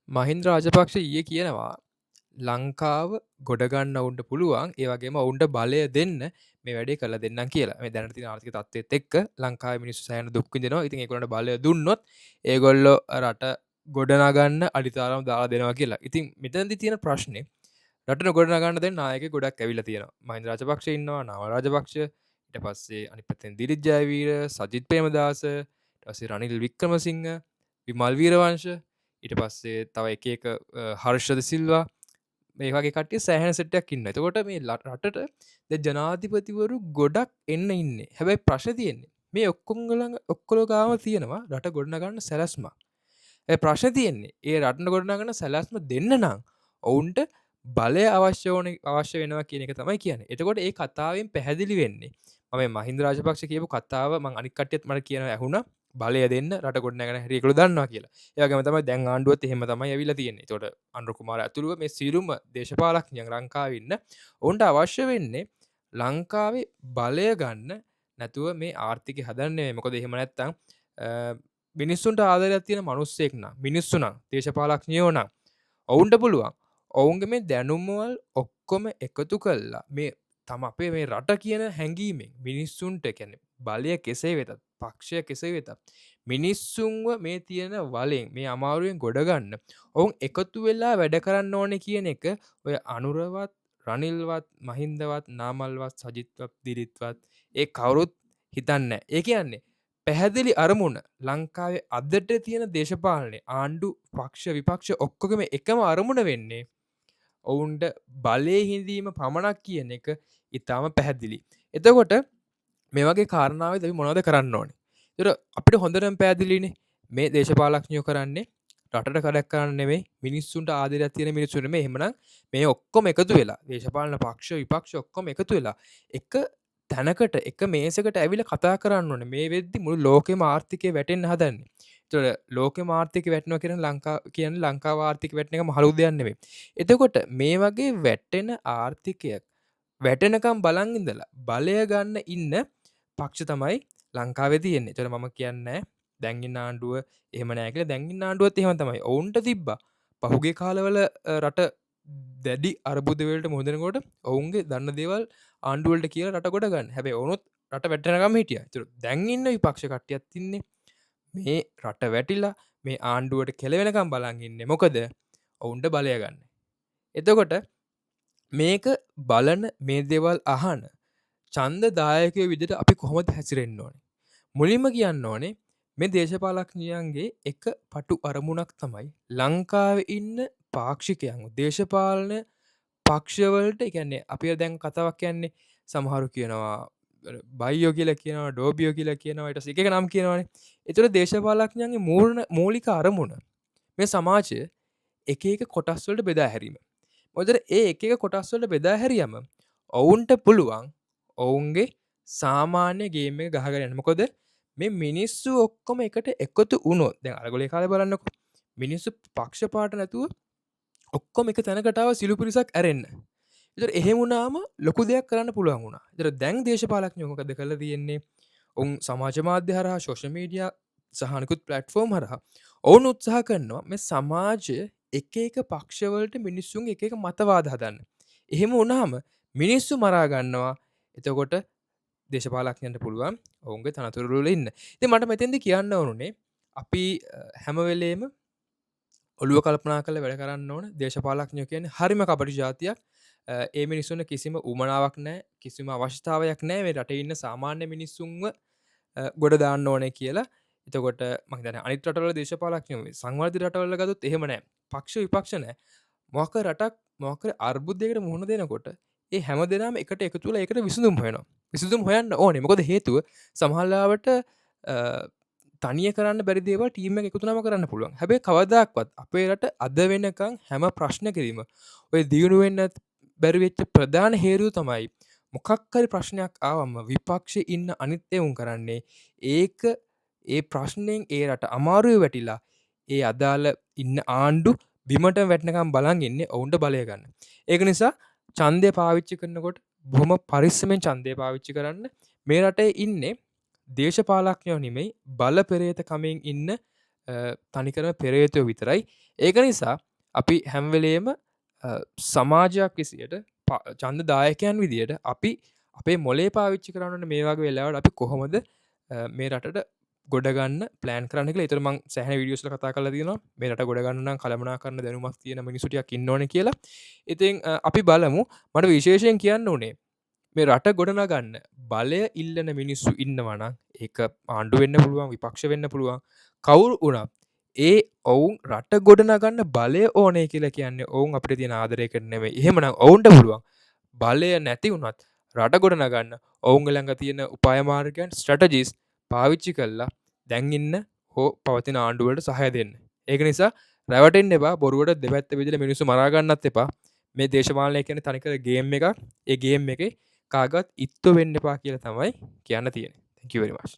මහින්ද රාජපක්ෂ ඊයේ කියනවා ලංකාව ගොඩගන්න ඔවුන්ට පුළුවන් ඒ වගේම ඔවුන්ට බලය දෙන්න මේ වැඩේ කරලා දෙන්නම් කියලා. මේ දැනට තියෙන ආර්ථික තත්ත්වයත් එක්ක ලංකාවේ මිනිස්සු සෑහෙන දුක් විඳිනවා. ඉතින් ඒගොල්ලන්ට බලය දුන්නොත් ඒගොල්ලෝ රට ගොඩනගන්න අඩිතාලම දාලා දෙනවා කියලා. ඉතින් මෙතනදී තියෙන ප්‍රශ්නේ රට ගොඩනගන්න දැන් නායකයෙක් ගොඩක් ඇවිල්ලා තියෙනවා. මහින්ද රාජපක්ෂ ඉන්නවා, නවල රාජපක්ෂ, ඊට පස්සේ අනිත් පැත්තෙන් දිලිත් ජයවීර, සජිත් ප්‍රේමදාස, ඊට පස්සේ රනිල් වික්‍රමසිංහ, විමල් වීරවංශ, ඊට පස්සේ තව එක එක හර්ෂද සිල්වා මේ වගේ කට්ටිය සෑහෙන සෙට්ටයක් ඉන්නවා. එතකොට මේ රටට දැන් ජනාධිපතිවරු ගොඩක් එන්න ඉන්නේ. හැබැයි ප්‍රශ්නේ තියෙන්නේ මේ ඔක්කොල ගාම තියෙනවා රට ගොඩනගන්න සැලැස්මක්. ඒ ප්‍රශ්නේ තියෙන්නේ ඒ රට ගොඩනගන්න සැලැස්ම දෙන්න නම් ඔවුන්ට බලය අවශ්‍ය වෙනවා කියන එක තමයි කියන්නේ. එතකොට ඒ කතාවෙන් පැහැදිලි වෙන්නේ මම මහින්ද රාජපක්ෂ කියපු කතාව මම අනික් කට්ටියත් මට කියනවා ඇහුණා බලය දෙන්න රට ගොඩනගන හැටි ඒගොල්ලෝ දන්නවා කියලා. ඒ වගේම තමයි දැන් ආණ්ඩුවත් එහෙම තමයි ඇවිල්ලා තියෙන්නේ. ඒතකොට අනුර කුමාර ඇතුළුව මේ සියලුම දේශපාලඥයන් ලංකාවේ ඉන්න ඔවුන්ට අවශ්‍ය වෙන්නේ ලංකාවේ බලය ගන්න නැතුව මේ ආර්ථිකය හදන්න නෙමෙයි. මොකද එහෙම නැත්තම් මිනිස්සුන්ට ආදරයක් තියෙන මිනිස්සෙක් නම් මිනිස්සු නම් දේශපාලඥයෝ නම් ඔවුන්ට පුළුවන් ඔවුන්ගේ මේ දැනුම්වල් ඔක්කොම එකතු කළා මේ තම අපේ මේ රට කියන හැඟීමෙන් මිනිස්සුන්ට කියන්නේ බලය කෙසේ වෙතත් පක්ෂය කෙසේ වෙතත් මිනිස්සුන්ව මේ තියෙන වලෙන් මේ අමාරුවෙන් ගොඩගන්න ඔවුන් එකතු වෙලා වැඩ කරන්න ඕනේ කියන එක ඔය අනුරවත් රනිල්වත් මහින්දවත් නාමල්වත් සජිත්වත් දිරිත්වත් ඒ කවුරුත් හිතන්නේ නැහැ. ඒ කියන්නේ පැහැදිලි අරමුණ ලංකාවේ අදට තියෙන දේශපාලනේ ආණ්ඩු පක්ෂ විපක්ෂ ඔක්කොගම එකම අරමුණ වෙන්නේ ඔවුන්ට බලය හිඳීම පමණක් කියන එක ඉතාම පැහැදිලි. එතකොට මේ වගේ කාරණාවේදී අපි මොනවද කරන්න ඕනේ? ඒතර අපිට හොඳටම පැහැදිලිනේ මේ දේශපාලඥයෝ කරන්නේ රටට කඩක් කරන්න නෙමෙයි මිනිස්සුන්ට ආදරයක් තියෙන මිනිස්සු නෙමෙයි. එහෙමනම් මේ ඔක්කොම එකතු වෙලා දේශපාලන පක්ෂ විපක්ෂ ඔක්කොම එකතු වෙලා එක තැනකට එක මේසකට ඇවිල්ලා කතා කරන්න ඕනේ. මේ වෙද්දි මුළු ලෝකෙම ආර්ථිකය වැටෙන්න හදන්නේ. ඒතකොට ලෝකෙම ආර්ථිකය වැටෙනවා කියන්නේ ලංකාව ආර්ථිකය වැටෙන එක මහලු දෙයක් නෙමෙයි. එතකොට මේ වගේ වැටෙන ආර්ථිකයක් වැටෙනකම් බලන් ඉඳලා බලය ගන්න ඉන්න පක්ෂ තමයි ලංකාවේ තියෙන්නේ. ඒතකොට මම කියන්නේ දැන් ඉන්න ආණ්ඩුව එහෙම නෑ කියලා. දැන් ඉන්න ආණ්ඩුවත් එහෙම තමයි. ඔවුන්ට තිබ්බා. පහුගිය කාලවල රට දැඩි අර්බුද වලට මුහුණ දෙනකොට ඔවුන්ගේ දන්න දේවල් ආණ්ඩුව වලට කියලා රට ගොඩ ගන්න. හැබැයි ඔවුනුත් රට වැටෙනකම් හිටියා. ඒතකොට දැන් ඉන්න විපක්ෂ කට්ටියත් ඉන්නේ මේ රට වැටිලා මේ ආණ්ඩුවට කෙලවෙනකම් බලන් ඉන්නේ. මොකද ඔවුන්ට බලය ගන්න. එතකොට මේක බලන මේ දේවල් අහන ඡන්ද දායකයෝ විදිහට අපි කොහොමද හැසිරෙන්න ඕනේ? මුලින්ම කියන්න ඕනේ මේ දේශපාලඥයන්ගේ එක පටු අරමුණක් තමයි ලංකාවේ ඉන්න පාක්ෂිකයන්ව දේශපාලන පක්ෂවලට ඒ කියන්නේ අපි දැන් කතාවක් කියන්නේ සමහරු කියනවා බයියෝ කියලා කියනවා ඩෝබියෝ කියලා කියනවා ඊට පස්සේ එක එක නම් කියනවානේ. ඒතර දේශපාලඥයන්ගේ මූලික අරමුණ මේ සමාජය එක එක කොටස් වලට බෙදා හැරීම. මොකද ඒ එක එක කොටස් වලට බෙදා හැරියම ඔවුන්ට පුළුවන් ඔවුන්ගේ සාමාන්‍ය ගේම් එක ගහගෙන යන්න. මොකද මේ මිනිස්සු ඔක්කොම එකට එකතු වුණොත් දැන් අරගොල්ලේ කාලේ බලන්නකො මිනිස්සු පක්ෂපාත නැතුව ඔක්කොම එක තැනකට ආව සිළු පිරිසක් ඇරෙන්න. ඒතර එහෙම වුණාම ලොකු දෙයක් කරන්න පුළුවන් වුණා. ඒතර දැන් දේශපාලඥයෝ මොකද කරලා තියෙන්නේ? ඔවුන් සමාජ මාධ්‍ය හරහා සෝෂල් මීඩියා සහ අනිකුත් ප්ලැට්ෆෝම් හරහා ඔවුන් උත්සාහ කරනවා මේ සමාජය එක එක පක්ෂවලට මිනිස්සුන් එක එක මතවාද හදන්න. එහෙම වුණාම මිනිස්සු මරා ගන්නවා. එතකොට දේශපාලඥයන්ට පුළුවන් ඔවුන්ගේ තනතුරු වල ඉන්න. ඉතින් මට මෙතෙන්දි කියන්න ඕනුනේ අපි හැම වෙලේම ඔළුව කල්පනා කරලා වැඩ කරන්න ඕන. දේශපාලඥයෝ කියන්නේ හරිම කපටි ජාතියක්. ඒ මිනිස්සුන්ට කිසිම උවමනාවක් නැහැ. කිසිම අවශ්‍යතාවයක් නැහැ මේ රටේ ඉන්න සාමාන්‍ය මිනිස්සුන්ව ගොඩ දාන්න ඕනේ කියලා. එතකොට මම හිතන්නේ අනිත් රටවල දේශපාලඥයෝ සංවර්ධිත රටවල ගත්තොත් එහෙම නැහැ. පක්ෂ විපක්ෂ නැහැ. මොකක් රටක් මොකක් අර්බුදයකට මුහුණ දෙනකොට ඒ හැම දෙනාම එකට එකතු වෙලා ඒකට විසඳුම් හොයනවා. විසඳුම් හොයන්න ඕනේ. මොකද හේතුව සමහරවිට තනිය කරන්න බැරි දේවල් ටීම් එක එකතු නම කරන්න පුළුවන්. හැබැයි කවදාක්වත් අපේ රට අද වෙනකන් හැම ප්‍රශ්නකදීම ඔය දියුණු වෙන්න බැරි වෙච්ච ප්‍රධාන හේතුව තමයි මොකක් හරි ප්‍රශ්නයක් ආවම විපක්ෂේ ඉන්න අනිත් ඒවුන් කරන්නේ ඒක ඒ ප්‍රශ්නෙන් ඒ රට අමාරුවේ වැටිලා ඒ අදාළ ඉන්න ආණ්ඩු බිමට වැටෙනකම් බලන් ඉන්නේ ඔවුන්ට බලය ගන්න. ඒක නිසා ඡන්දය පාවිච්චි කරනකොට බොහොම පරිස්සමෙන් ඡන්දය පාවිච්චි කරන්න. මේ රටේ ඉන්නේ දේශපාලඥයෝ නෙමෙයි බල පෙරේත කමෙන් ඉන්න තනිකරම පෙරේතයෝ විතරයි. ඒක නිසා අපි හැම්වෙලේම සමාජයක් විසියට චන්ද දායකයන් විදියට අපි අපේ මොලේ පාවිච්චි කරන්නට මේ වගේ වෙලාවට අපි කොහොමද මේ රටට ගොඩගන්න ප්ලෑන් කරනෙක එතරමං සැහ විඩියස්ල කතා කල තින මේ රට ගොඩගන්න කළමනා කරන්න දැනුමක් තියෙන මිනිසුටියක් ඉන්නවන කියලා. ඉතින් අපි බලමු මට විශේෂයෙන් කියන්න ඕනේ මේ රට ගොඩනගන්න බලය ඉල්ලන මිනිස්සු ඉන්නවන ඒක ආණ්ඩු වෙන්න පුළුවන් විපක්ෂ වෙන්න පුළුවන් කවුරු වුණා ඒ ඔවුන් රට ගොඩනගන්න බලය ඕනේ කියලා කියන්නේ ඔවුන් අපිට තියෙන ආදරය කරනෙවේ එහෙමනම් ඔවුන්ට පුළුවන් බලය නැති වුණත් රට ගොඩනගන්න ඔවුන් ළඟ තියෙන උපායමාර්ගයන් ස්ට්‍රටජිස් පාවිච්චි කල්ලා දැන්ඉන්න හෝ පවතින ආණ්ඩුවට සහය දෙන්න. ඒක නිසා රැවටෙන් එපා බොරුවට දෙපැත්ත විදිහට මිනිස්සු මරාගන්නත් එපා. මේ දේශපාලනය කියන්නේ තනිකර ගේම් එකක්. ඒ ගේම් එකේ කාගවත් ඉත්තු වෙන්න එපා කියලා තමයි කියන්න තියෙන්නේ. Thank you very much.